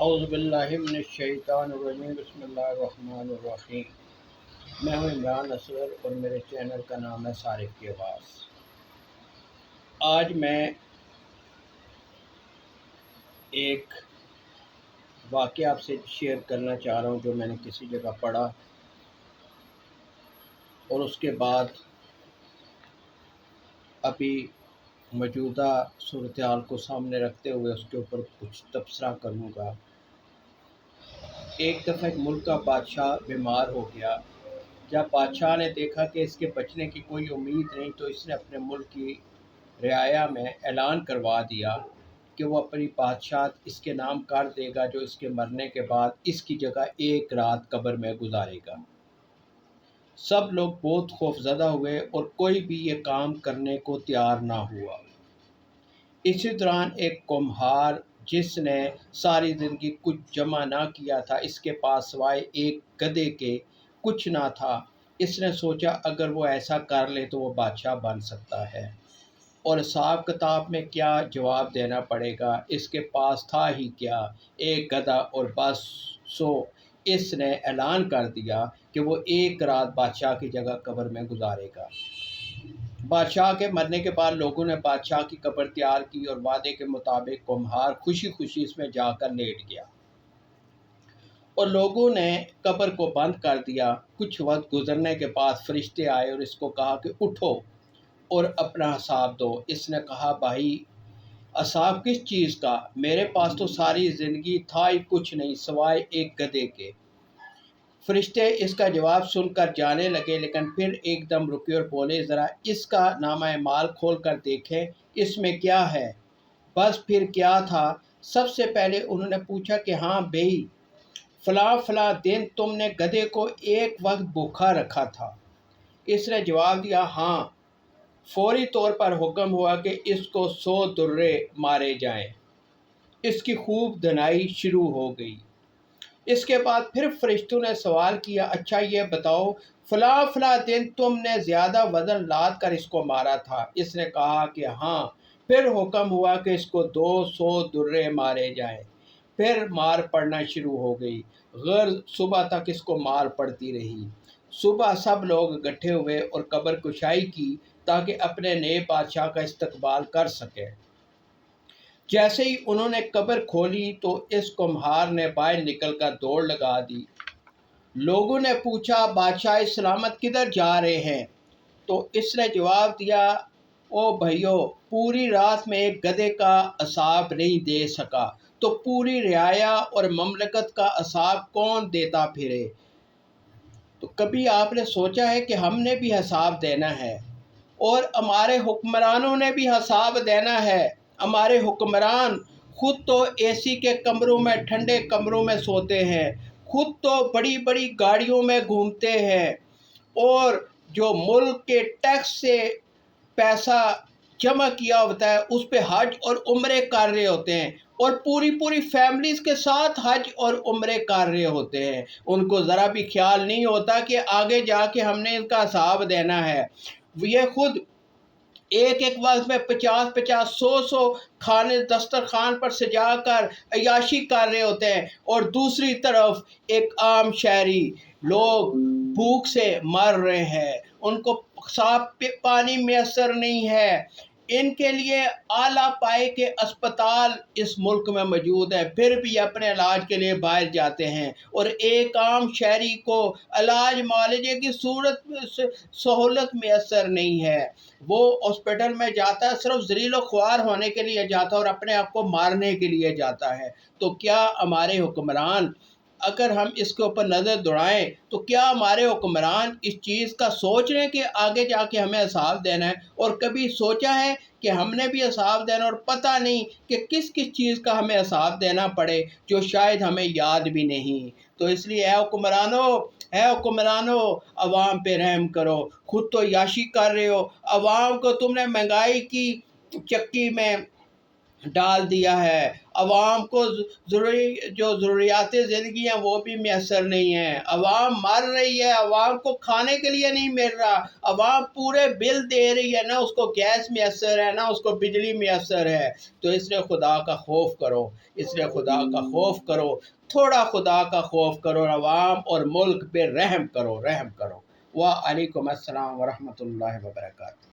اعوذ باللہ من الشیطان الرجیم بسم اللہ الرحمن الرحیم۔ میں ہوں عمران اصغر اور میرے چینل کا نام ہے صارف کی آواز۔ آج میں ایک واقعہ آپ سے شیئر کرنا چاہ رہا ہوں جو میں نے کسی جگہ پڑھا، اور اس کے بعد ابھی موجودہ صورتحال کو سامنے رکھتے ہوئے اس کے اوپر کچھ تبصرہ کروں گا۔ ایک دفعہ ایک ملک کا بادشاہ بیمار ہو گیا۔ جب بادشاہ نے دیکھا کہ اس کے بچنے کی کوئی امید نہیں، تو اس نے اپنے ملک کی رعایا میں اعلان کروا دیا کہ وہ اپنی بادشاہت اس کے نام کر دے گا، جو اس کے مرنے کے بعد اس کی جگہ ایک رات قبر میں گزارے گا۔ سب لوگ بہت خوفزدہ ہوئے اور کوئی بھی یہ کام کرنے کو تیار نہ ہوا۔ اسی دوران ایک کمہار جس نے ساری زندگی کچھ جمع نہ کیا تھا، اس کے پاس سوائے ایک گدھے کے کچھ نہ تھا۔ اس نے سوچا اگر وہ ایسا کر لے تو وہ بادشاہ بن سکتا ہے، اور حساب کتاب میں کیا جواب دینا پڑے گا، اس کے پاس تھا ہی کیا، ایک گدھا اور بس۔ اس نے اعلان کر دیا کہ وہ ایک رات بادشاہ کی جگہ قبر میں گزارے گا۔ بادشاہ کے مرنے کے بعد لوگوں نے بادشاہ کی قبر تیار کی، اور وعدے کے مطابق کمہار خوشی خوشی اس میں جا کر لیٹ گیا، اور لوگوں نے قبر کو بند کر دیا۔ کچھ وقت گزرنے کے بعد فرشتے آئے اور اس کو کہا کہ اٹھو اور اپنا حساب دو۔ اس نے کہا بھائی حساب کس چیز کا؟ میرے پاس تو ساری زندگی تھا ہی کچھ نہیں سوائے ایک گدھے کے۔ فرشتے اس کا جواب سن کر جانے لگے، لیکن پھر ایک دم رکے اور بولے ذرا اس کا نامہ مال کھول کر دیکھیں اس میں کیا ہے۔ بس پھر کیا تھا؟ سب سے پہلے انہوں نے پوچھا کہ ہاں بھئی فلاں دن تم نے گدھے کو ایک وقت بھوکا رکھا تھا۔ اس نے جواب دیا ہاں۔ فوری طور پر حکم ہوا کہ اس کو 100 درے مارے جائیں۔ اس کی خوب دھنائی شروع ہو گئی۔ اس کے بعد پھر فرشتوں نے سوال کیا اچھا یہ بتاؤ فلاں دن تم نے زیادہ وزن لاد کر اس کو مارا تھا؟ اس نے کہا کہ ہاں۔ پھر حکم ہوا کہ اس کو 200 درے مارے جائیں۔ پھر مار پڑنا شروع ہو گئی، غرض صبح تک اس کو مار پڑتی رہی۔ صبح سب لوگ اکٹھے ہوئے اور قبر کشائی کی تاکہ اپنے نئے بادشاہ کا استقبال کر سکیں۔ جیسے ہی انہوں نے قبر کھولی تو اس کمہار نے باہر نکل کر دوڑ لگا دی۔ لوگوں نے پوچھا بادشاہ سلامت کدھر جا رہے ہیں؟ تو اس نے جواب دیا او بھائیو پوری رات میں ایک گدھے کا حساب نہیں دے سکا تو پوری رعایا اور مملکت کا حساب کون دیتا پھرے؟ تو کبھی آپ نے سوچا ہے کہ ہم نے بھی حساب دینا ہے، اور ہمارے حکمرانوں نے بھی حساب دینا ہے۔ ہمارے حکمران خود تو اے سی کے کمروں میں ٹھنڈے کمروں میں سوتے ہیں، خود تو بڑی بڑی گاڑیوں میں گھومتے ہیں، اور جو ملک کے ٹیکس سے پیسہ جمع کیا ہوتا ہے اس پہ حج اور عمرے کر رہے ہوتے ہیں، اور پوری فیملیز کے ساتھ حج اور عمرے کر رہے ہوتے ہیں۔ ان کو ذرا بھی خیال نہیں ہوتا کہ آگے جا کے ہم نے ان کا حساب دینا ہے۔ یہ خود ایک وقت میں 50 100 کھانے دسترخوان پر سجا کر عیاشی کر رہے ہوتے ہیں، اور دوسری طرف ایک عام شہری لوگ بھوک سے مر رہے ہیں، ان کو صاف پانی میسر نہیں ہے۔ ان کے لیے اعلیٰ پائے کے اسپتال اس ملک میں موجود ہیں، پھر بھی اپنے علاج کے لیے باہر جاتے ہیں، اور ایک عام شہری کو علاج معالجے کی سہولت میسر نہیں ہے۔ وہ ہاسپٹل میں جاتا ہے صرف ذلیل و خوار ہونے کے لیے جاتا ہے اور اپنے آپ کو مارنے کے لیے جاتا ہے۔ تو کیا ہمارے حکمران، اگر ہم اس کے اوپر نظر دوڑائیں تو کیا ہمارے حکمران اس چیز کا سوچ رہے ہیں کہ آگے جا کے ہمیں حساب دینا ہے؟ اور کبھی سوچا ہے کہ ہم نے بھی حساب دینا اور پتہ نہیں کہ کس چیز کا ہمیں حساب دینا پڑے جو شاید ہمیں یاد بھی نہیں؟ تو اس لیے اے حکمرانو عوام پہ رحم کرو۔ خود تو عیاشی کر رہے ہو، عوام کو تم نے مہنگائی کی چکی میں ڈال دیا ہے، عوام کو ضروریات زندگی ہیں وہ بھی میسر نہیں ہیں، عوام مر رہی ہے، عوام کو کھانے کے لیے نہیں مل رہا، عوام پورے بل دے رہی ہے، نہ اس کو گیس میسر ہے نہ اس کو بجلی میسر ہے۔ تو اس لیے خدا کا خوف کرو، اس لیے خدا کا خوف کرو، تھوڑا خدا کا خوف کرو، عوام اور ملک پہ رحم کرو، رحم کرو۔ وعلیکم السلام ورحمۃ اللہ وبرکاتہ۔